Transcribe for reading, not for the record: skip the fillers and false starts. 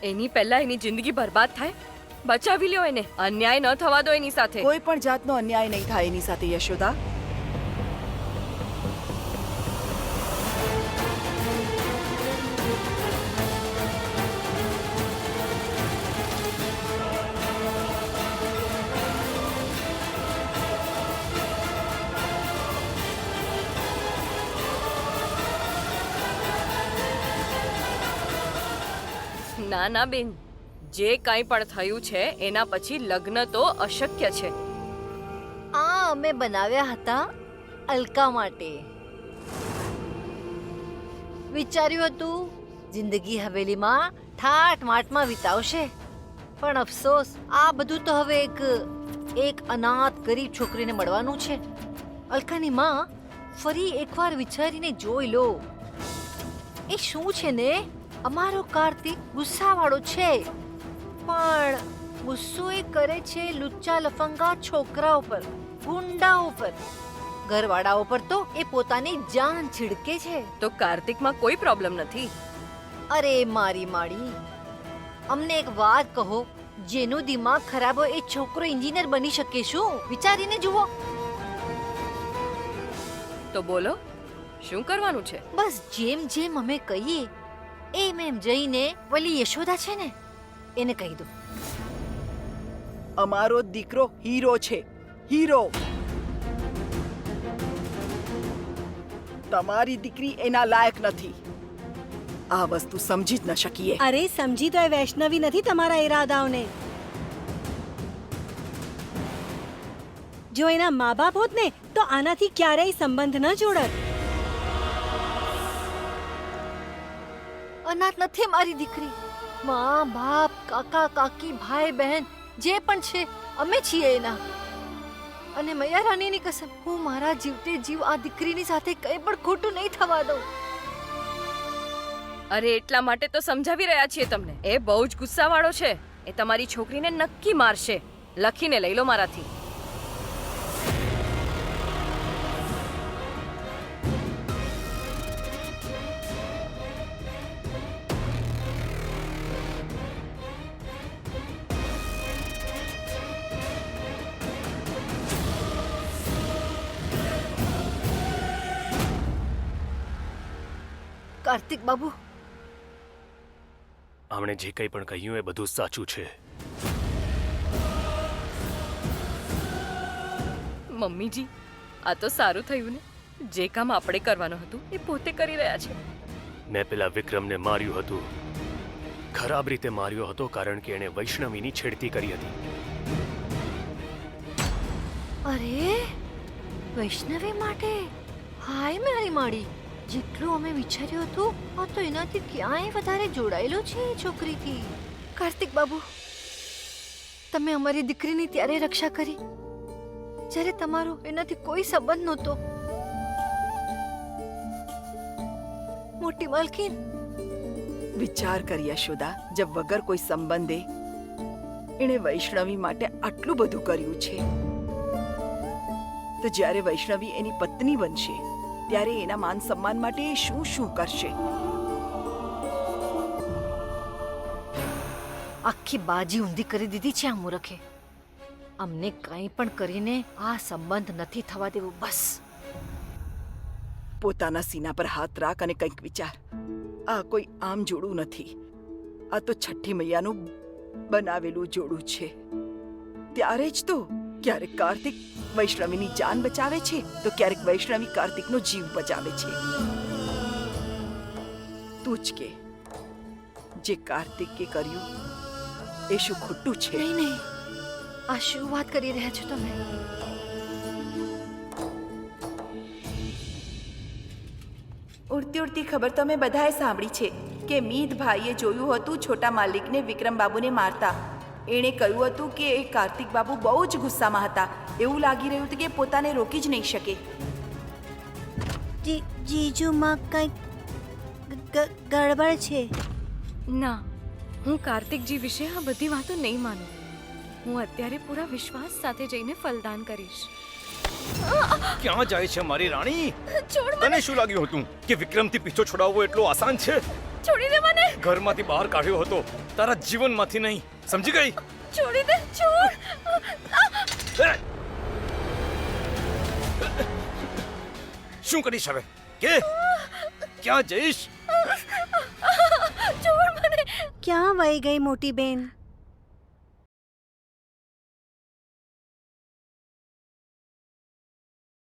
એની પહેલા એની જિંદગી બરબાદ થાય. બચાવી લ્યો એને, અન્યાય ન થવા દો એની સાથે. કોઈ પણ જાતનો અન્યાય નહીં થાય એની સાથે યશોદા. ના ના બેન, જે કંઈ પણ થયું છે એના પછી લગ્ન તો અશક્ય છે. આ અમે બનાવ્યા હતા અલકા માટે. વિચાર્યું હતું જિંદગી હવેલીમાં ઠાઠ માઠમાં વિતાવશે, પણ અફસોસ આ બધું તો હવે એક અનાથ ગરીબ છોકરીને મળવાનું છે. અલકાની માં ફરી એકવાર વિચારીને જોઈ લો. એ શું છે ને, અમારો કાર્તિક ગુસ્સાવાળો છે, પણ ગુસ્સો એ કરે છે લુચ્ચા લફંગા છોકરાઓ પર, ગુંડાઓ પર. ઘરવાળાઓ પર તો એ પોતાની જાન છિડકે છે. તો કાર્તિકમાં કોઈ પ્રોબ્લેમ નથી. અરે મારી માળી, અમને એક વાત કહો, જેનું દિમાગ ખરાબ હોય એ છોકરો એન્જિનિયર બની શકે શું? વિચારીને જુઓ. તો બોલો, શું કરવાનું છે? બસ જેમ જેમ અમે કહીએ એમ જઈને વલી યશોદા છે ને એને કહી દો. અમારો દીકરો હીરો છે, હીરો. તમારી દીકરી એના લાયક નથી. આ વસ્તુ સમજી જ ન શકીએ. અરે સમજી તો એ વૈષ્ણવી નથી તમારા ઈરાદાઓને. જો એના મા બાપ હોત ને તો આનાથી ક્યારેય સંબંધ ન જોડત. અનાથ નથી મારી દીકરી. મા બાપ, કાકા કાકી, ભાઈ બહેન જે પણ છે અમે છીએ એના. અને મૈયા રાણીની કસમ, હું મારા જીવતે જીવ આ દીકરીની સાથે કંઈ પણ ખોટું નહીં થવા દઉં. અરે એટલા માટે તો સમજાવી રહ્યા છીએ તમને. એ બહુ જ ગુસ્સાવાળો છે. એ તમારી છોકરીને નક્કી મારશે. લખીને લઈ લો મારાથી. કાર્તિક બાબુ, આમણે જે કંઈ પણ કહ્યું એ બધું સાચું છે. મમ્મીજી, આ તો સારું થયું ને. જે કામ આપણે કરવાનું હતું એ પોતે કરી રહ્યા છે. મેં પેલા વિક્રમને માર્યું હતું, ખરાબ રીતે માર્યો હતો, કારણ કે એણે વૈષ્ણવીની છેડતી કરી હતી. અરે વૈષ્ણવી માટે? હાય મારી માળી, જેટલું અમે વિચાર્યું હતું આ તો એનાથી ક્યાંય વધારે જોડાયેલો છે એ છોકરીથી. કાર્તિક બાબુ, તમે અમારી દીકરીની ત્યારે રક્ષા કરી જ્યારે તમારો એનાથી કોઈ સંબંધ નહોતો. મોટી માલકીન, વિચાર કરી યશોદા, જબ વગર કોઈ સંબંધે એણે વૈષ્ણવી માટે આટલું બધું કર્યું છે, તો જ્યારે વૈષ્ણવી એની પત્ની બનશે ત્યારે એના માન સન્માન માટે એ શું શું કરશે? આખી બાજી ઊંધી કરી દીધી છે આ મૂરખે. અમને કંઈ પણ કરીને આ સંબંધ નથી થવા દેવું. બસ પોતાના સીના પર હાથ રાખ અને કંઈક વિચાર. આ કોઈ આમ જોડું નથી. આ તો છઠ્ઠી મૈયાનું બનાવેલું જોડું છે. ત્યારે જ તો ક્યારેક કાર્તિક વૈષ્ણવીની જાન બચાવે છે, તો ક્યારેક વૈષ્ણવી કાર્તિકનો જીવ બચાવે છે. તું જ કે, જે કાર્તિકે કર્યું એ શું ખોટું છે? નહીં નહીં, આ શું વાત કરી રહ્યા છો તમે? ઉડતી ઉડતી ખબર તો અમે બધાએ સાંભળી છે કે મીત ભાઈએ જોયું હતું છોટા માલિકને વિક્રમ બાબુને મારતા. એણે કહ્યું હતું કે એ કાર્તિક બાબુ બહુ જ ગુસ્સામાં હતા. એવું લાગી રહ્યું હતું કે પોતાને રોકી જ નહીં શકે. જીજુમાં કંઈક ગડબડ છે. ના, હું કાર્તિકજી વિશે આ બધી વાતો નહીં માનું. હું અત્યારે પૂરા વિશ્વાસ સાથે જઈને ફલદાન કરીશ. ક્યાં જાય છે મારી રાણી? છોડ મને. તને શું લાગ્યું હતું કે વિક્રમથી પીછો છોડાવવો એટલો આસાન છે? છોડી દે મને. ઘરમાંથી બહાર કાઢ્યો હતો, તારા જીવનમાંથી નહીં, સમજી ગઈ? છોડી દે. છોડ. એ! શું કરીશ હવે કે ક્યાં જઈશ? છોડ મને. ક્યાં વહી ગઈ મોટી બેન?